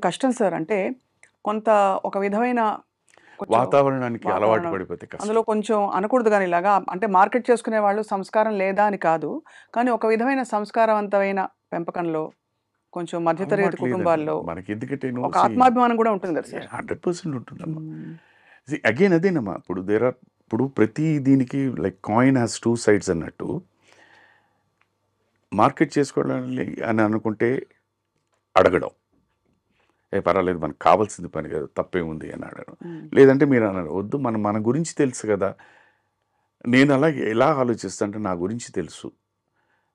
కష్టం సార్. అంటే కొంత ఒక విధమైన కొంచెం వాతావరణానికి అలవాటు వాతావరణం పడిపోతే అందులో కష్టం. కొంచెం అనకూడదు గానీ ఇలాగా అంటే మార్కెట్ చేసుకునేవాళ్ళు సంస్కారం లేదా అని కాదు. కానీ ఒక విధమైన సంస్కారవంతమైన పెంపకంలో కొంచెం మధ్య అలవాటు తరగతి లేదండి. కుటుంబాల్లో మనకెందుకంటే ఒక ఆత్మాభిమానం గూడా ఉంటుంది గదా సార్. 100% ఉంటుందమ్మా. హ్మ్. అగైన్ అదేనమ్మా. ఇప్పుడు ప్రతి దీనికి లైక్ కాయిన్ హ్యాస్ 2 సైడ్స్ అన్నట్టు మార్కెట్ చేసుకోవాలని అని అనుకుంటే అడగడం. పర్వాలేదు మనకు కావాల్సింది పని కాదు తప్పేముంది అని అడగడం. లేదంటే మీరు అన్నారు వద్దు మన గురించి తెలుసు కదా. నేను అలాగే ఎలా ఆలోచిస్తా అంటే నా గురించి తెలుసు.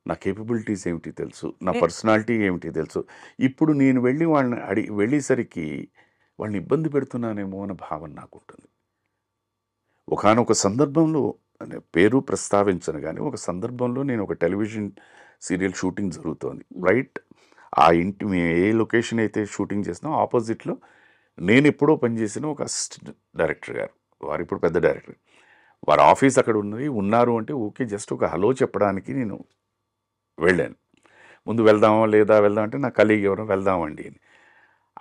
నా కేపబిలిటీస్ ఏమిటి తెలుసు. నా పర్సనాలిటీ ఏమిటి తెలుసు. ఇప్పుడు నేను వెళ్ళి వాళ్ళని వెళ్ళేసరికి వాళ్ళని ఇబ్బంది పెడుతున్నానేమో అన్న భావన నాకు ఉంటుంది. ఒకానొక సందర్భంలో పేరు ప్రస్తావించను కానీ ఒక సందర్భంలో నేను ఒక టెలివిజన్ సీరియల్ షూటింగ్ జరుగుతోంది రైట్. ఆ ఇంటి మేము ఏ లొకేషన్ అయితే షూటింగ్ చేసినామో ఆపోజిట్లో నేను ఎప్పుడో పనిచేసిన ఒక అసిస్టెంట్ డైరెక్టర్ గారు, వారు ఇప్పుడు పెద్ద డైరెక్టర్, వారి ఆఫీస్ అక్కడ ఉన్నారు అంటే ఓకే జస్ట్ ఒక హలో చెప్పడానికి నేను వెళ్ళాను. ముందు వెళ్దామా వెళ్దాం అంటే నా కలీగ్ ఎవరో వెళ్దామండి అని.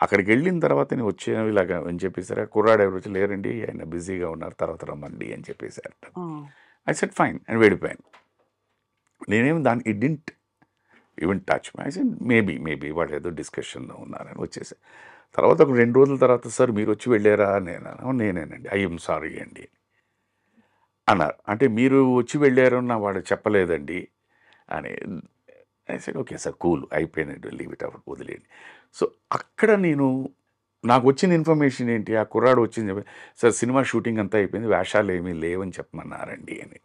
అక్కడికి వెళ్ళిన తర్వాత నేను వచ్చాను ఇలాగా అని చెప్పేసారు. కుర్రాడు ఎవరు వచ్చి లేరండి ఆయన బిజీగా ఉన్నారు తర్వాత రమ్మండి అని చెప్పేసారు. ఐ సెడ్ ఫైన్ అని వెళ్ళిపోయాను. నేనేమి దాన్ని it didn't even touch my. I said maybe వాళ్ళు ఏదో డిస్కషన్లో ఉన్నారని వచ్చేసారు. తర్వాత ఒక 2 రోజుల తర్వాత సార్ మీరు వచ్చి వెళ్ళారా నేనేనండి. ఐఎమ్ సారీ అండి అన్నారు. అంటే మీరు వచ్చి వెళ్ళారు నా వాడు చెప్పలేదండి అని. I said okay sir cool అయిపోయినట్టు లీవ్ ఇట్ అవుట్ వదిలేయండి. సో అక్కడ నాకు వచ్చిన ఇన్ఫర్మేషన్ ఏంటి, ఆ కుర్రాడు వచ్చింది సార్ సినిమా షూటింగ్ అంతా అయిపోయింది వేషాలు ఏమీ లేవని చెప్పమన్నారండి అని.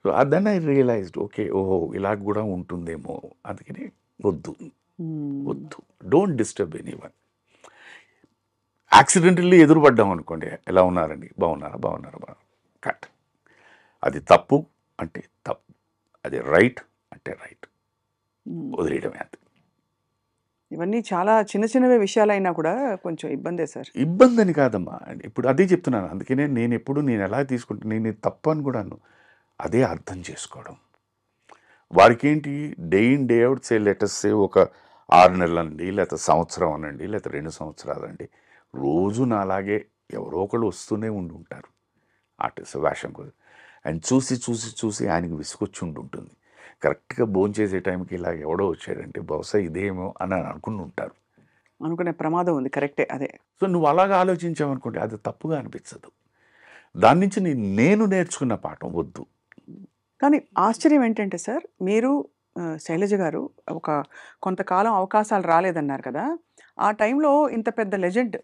So then I realized okay ఓహో ఇలా కూడా ఉంటుందేమో. అందుకని వద్దు డోంట్ డిస్టర్బ్ ఎనీవన్. యాక్సిడెంటల్లీ ఎదురుపడ్డాం అనుకోండి ఎలా ఉన్నారండి బాగున్నారా కట్. అది తప్పు అంటే తప్పు, అది రైట్ అంటే రైట్, వదిలేయడమే అంతే. ఇవన్నీ చాలా చిన్న చిన్నవే విషయాలైనా కూడా కొంచెం ఇబ్బందే సార్. ఇబ్బంది అని కాదమ్మా, ఇప్పుడు అదే చెప్తున్నాను. అందుకనే నేను ఎలా తీసుకుంటాను, నేను ఇది తప్పు అని కూడాను అదే అర్థం చేసుకోవడం. వారికి ఏంటి day in day out letters ఒక 6 నెలలండి లేకపోతే సంవత్సరం అనండి లేకపోతే 2 సంవత్సరాలండి రోజు నాలాగే ఎవరో ఒకళ్ళు వస్తూనే ఉంటారు ఆర్టిస్ట్ వేషం కోసం. ఆయన చూసి ఆయనకి విసుకొచ్చి ఉంటుంది. కరెక్ట్గా భోంచేసే టైంకి ఇలా ఎవడో వచ్చాడంటే బహుశా ఇదేమో అని అనుకుని ఉంటారు. అనుకునే ప్రమాదం ఉంది. కరెక్టే అదే. సో నువ్వు అలాగా ఆలోచించావనుకోండి అది తప్పుగా అనిపించదు. దాని నుంచి నేను నేర్చుకున్న పాఠం వద్దు. కానీ ఆశ్చర్యం ఏంటంటే సార్ మీరు శైలజ గారు కొంతకాలం అవకాశాలు రాలేదన్నారు కదా. ఆ టైంలో ఇంత పెద్ద లెజెండ్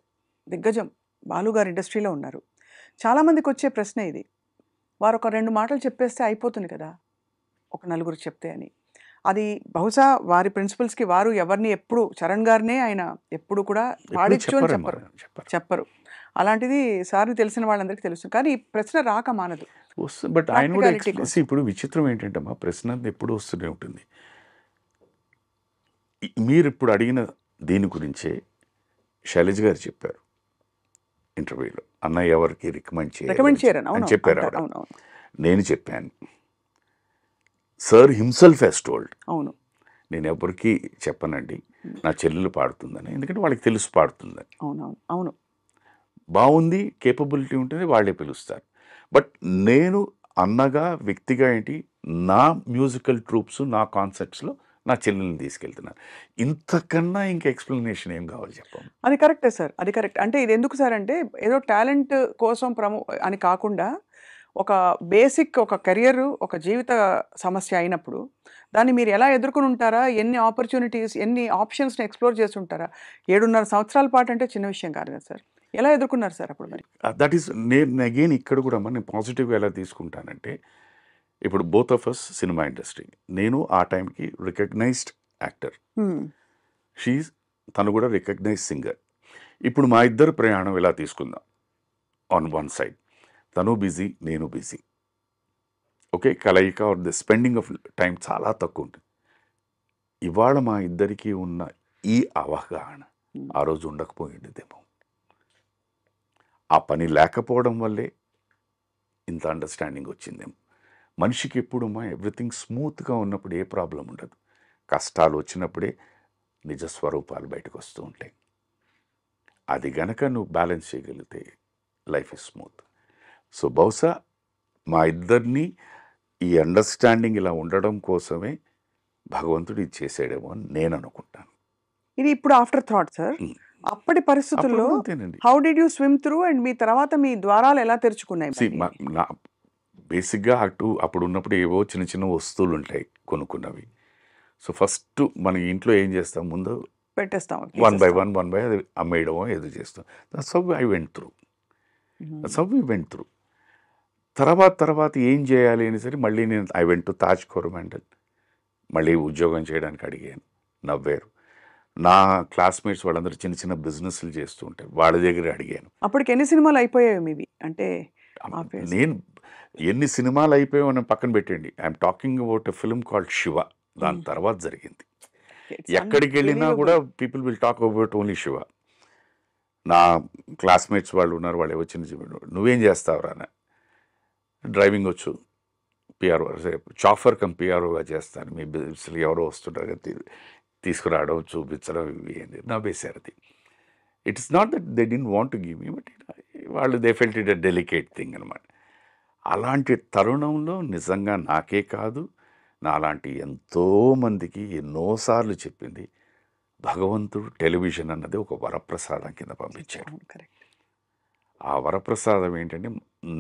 దిగ్గజం బాలు గారు ఇండస్ట్రీలో ఉన్నారు. చాలామందికి వచ్చే ప్రశ్న ఇది, వారు ఒక 2 మాటలు చెప్పేస్తే అయిపోతుంది కదా ఒక నలుగురు చెప్తే అని. అది బహుశా వారి ప్రిన్సిపల్స్కి వారు ఎవరిని ఎప్పుడు చరణ్ గారినే ఆయన ఎప్పుడు కూడా పాడించు అని చెప్పరు. అలాంటిది సార్ని తెలిసిన వాళ్ళందరికీ తెలుసు. కానీ ఈ ప్రశ్న రాక మానదు. బట్ ఆయన కూడా ఇప్పుడు విచిత్రం ఏంటంటే మా ప్రశ్న ఎప్పుడు వస్తూనే ఉంటుంది. మీరు ఇప్పుడు అడిగిన దీని గురించే శైలజ గారు చెప్పారు ఇంటర్వ్యూలో, అన్నయ్య ఎవరికి రికమెండ్ చేయరని చెప్పారు. నేను చెప్పాను సార్ హిమ్సెల్ఫ్ హెస్ టోల్డ్. అవును నేను ఎవరికి చెప్పనండి నా చెల్లెలు పాడుతుందని, ఎందుకంటే వాళ్ళకి తెలుసు పాడుతుందని. అవును బాగుంది కేపబిలిటీ ఉంటుంది వాళ్ళే పిలుస్తారు. బట్ నేను అన్నగా వ్యక్తిగా ఏంటి నా మ్యూజికల్ ట్రూప్స్ నా కాన్సర్ట్స్లో నా చెల్లెల్ని తీసుకెళ్తున్నాను. ఇంతకన్నా ఇంకా ఎక్స్ప్లెనేషన్ ఏం కావాలి చెప్పండి. అది కరెక్టే సార్, అది కరెక్ట్. అంటే ఇది ఎందుకు సార్ అంటే ఏదో టాలెంట్ కోసం అని కాకుండా ఒక బేసిక్ ఒక కెరియర్ ఒక జీవిత సమస్య అయినప్పుడు దాన్ని మీరు ఎలా ఎదుర్కొని ఉంటారా, ఎన్ని ఆపర్చునిటీస్ ఎన్ని ఆప్షన్స్ని ఎక్స్ప్లోర్ చేసి ఉంటారా. 7.5 సంవత్సరాల పాటు అంటే చిన్న విషయం కాదు కదా సార్. ఎలా ఎదుర్కొన్నారు సార్ అప్పుడు మరి? దట్ ఈస్ నేను అగైన్ ఇక్కడ కూడా నేను పాజిటివ్గా ఎలా తీసుకుంటానంటే, ఇప్పుడు both of us cinema industry, నేను ఆ టైంకి రికగ్నైజ్డ్ యాక్టర్, తను కూడా రికగ్నైజ్డ్ సింగర్. ఇప్పుడు మా ఇద్దరు ప్రయాణం ఎలా తీసుకుందాం, ఆన్ వన్ సైడ్ తను బిజీ నేను బిజీ, ఓకే కలయిక or the spending of time చాలా తక్కువ ఉంటుంది. ఇవాళ మా ఇద్దరికి ఉన్న ఈ అవగాహన ఆ రోజు ఉండకపోయిందేమో. ఆ పని లేకపోవడం వల్లే ఇంత అండర్స్టాండింగ్ వచ్చిందేమో. మనిషికి ఎప్పుడు ఎవ్రీథింగ్ స్మూత్గా ఉన్నప్పుడు ఏ ప్రాబ్లం ఉండదు. కష్టాలు వచ్చినప్పుడే నిజ స్వరూపాలు బయటకు వస్తూ ఉంటాయి. అది గనక నువ్వు బ్యాలెన్స్ చేయగలిగితే లైఫ్ ఇస్ స్మూత్. సో బహుశా మా ఇద్దరిని ఈ అండర్స్టాండింగ్ ఇలా ఉండడం కోసమే భగవంతుడు ఇది చేసాడేమో అని నేను అనుకుంటాను. ఇది ఇప్పుడు ఆఫ్టర్ థాట్ సార్. ఉమ్. అప్పటి పరిస్థితుల్లో అప్పుడు అంతేనండి. How did you swim through and మీ తర్వాత మీ ద్వారాలు ఎలా తెరుచుకున్నాయి See, మళ్ళీ? నా బేసిక్గా అప్పుడు ఉన్నప్పుడు ఏవో చిన్న చిన్న వస్తువులు ఉంటాయి కొనుక్కున్నవి. సో ఫస్ట్ మన ఇంట్లో ఏం చేస్తాం, ముందు పెట్టేస్తాం, వన్ బై తీసేస్తాం. వన్ అది అమ్మేయడమో ఏదో చేస్తాం. That's how I went through. That's how we went through. తర్వాత ఏం చేయాలి అని సరే మళ్ళీ నేను I went to Taj Coromandel. మళ్ళీ ఉద్యోగం చేయడానికి అడిగాను, నవ్వారు. నా క్లాస్మేట్స్ వాళ్ళందరూ చిన్న చిన్న బిజినెస్లు చేస్తూ ఉంటారు, వాళ్ళ దగ్గర అడిగాను. అప్పటికి ఎన్ని సినిమాలు అయిపోయాయి మీవి? అంటే ఆ phase. నేను ఎన్ని సినిమాలు అయిపోయావు అని పక్కన పెట్టండి, I'm talking about a film called Shiva. దాని తర్వాత జరిగింది. It's ఎక్కడికి వెళ్ళినా కూడా people will talk about only Shiva. నా క్లాస్మేట్స్ వాళ్ళు ఉన్నారు, వాళ్ళు వచ్చిన నువ్వేం చేస్తావురా అని. డ్రైవింగ్ వచ్చు, పిఆర్ఓ చాఫర్ కమ్ పిఆర్ఓగా చేస్తాను, మీ బిజినెస్లు ఎవరో వస్తుంటారు కదా తీసుకురావడం చూపించడం ఇవి ఏంటి నవ్వేశారు. అది it's not that they didn't want to give me, but వాళ్ళు they felt it a delicate thing అనమాట. అలాంటి తరుణంలో నిజంగా నాకే కాదు, నాలాంటి ఎంతోమందికి ఎన్నోసార్లు చెప్పింది భగవంతుడు టెలివిజన్ అన్నది ఒక వరప్రసాదం కింద పంపించాడు. కరెక్ట్. ఆ వరప్రసాదం ఏంటంటే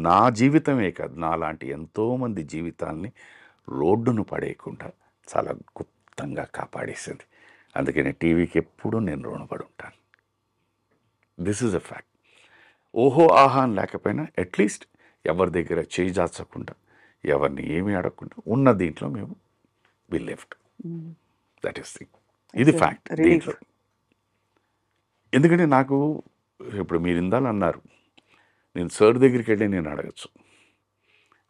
నా జీవితమే కాదు, నాలాంటి ఎంతోమంది జీవితాల్ని రోడ్డును పడేయకుండా చాలా గుప్తంగా కాపాడేసింది. అందుకని టీవీకి ఎప్పుడూ నేను రుణపడి ఉంటాను. This is a fact. ఓహో ఆహా అని లేకపోయినా అట్లీస్ట్ ఎవరి దగ్గర చేయి జాచకుండా, ఎవరిని ఏమీ అడగకుండా ఉన్న దీంట్లో మేము వి లెఫ్ట్. That is thing. ఇది ఫ్యాక్ట్ దీంట్లో. ఎందుకంటే నాకు ఇప్పుడు మీరు ఇందాలన్నారు, నేను సార్ దగ్గరికి వెళ్ళి నేను అడగచ్చు,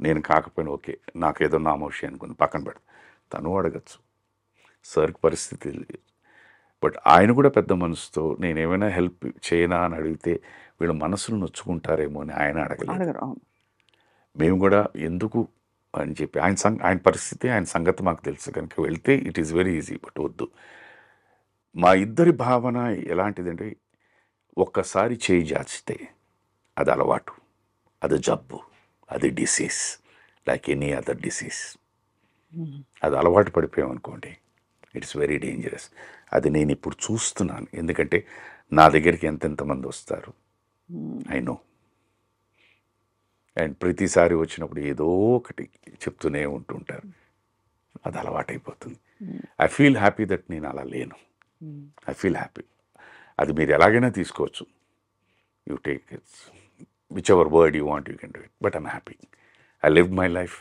నేను కాకపోయినా ఓకే నాకు ఏదో నామోషి అనుకుని పక్కన పెడతా, తను అడగచ్చు. సార్కి పరిస్థితి తెలియదు, బట్ ఆయన కూడా పెద్ద మనసుతో నేను ఏమైనా హెల్ప్ చేయనా అని అడిగితే వీళ్ళ మనసులు నొచ్చుకుంటారేమో అని ఆయన అడగలేదు. అడగరు, అవును. మేము కూడా ఎందుకు అని చెప్పి ఆయన పరిస్థితి ఆయన సంగతి మాకు తెలుసు కనుక వెళ్తే it is very easy, but వద్దు. మా ఇద్దరి భావన ఎలాంటిదంటే ఒక్కసారి చేయి జాచితే అది అలవాటు, అది జబ్బు, అది disease, like any other disease. అది అలవాటు పడిపోయామనుకోండి, ఇట్స్ వెరీ డేంజరస్. అది నేను ఇప్పుడు చూస్తున్నాను, ఎందుకంటే నా దగ్గరికి ఎంతెంతమంది వస్తారు, ఐ నో. అండ్ ప్రతిసారి వచ్చినప్పుడు ఏదో ఒకటి చెప్తూనే ఉంటుంటారు, అది అలవాటైపోతుంది. ఐ ఫీల్ హ్యాపీ దట్ నేను అలా లేను. I feel happy. అది మీరు ఎలాగైనా తీసుకోవచ్చు, you take its which ever word you want you can do it, but I'm happy. I live my life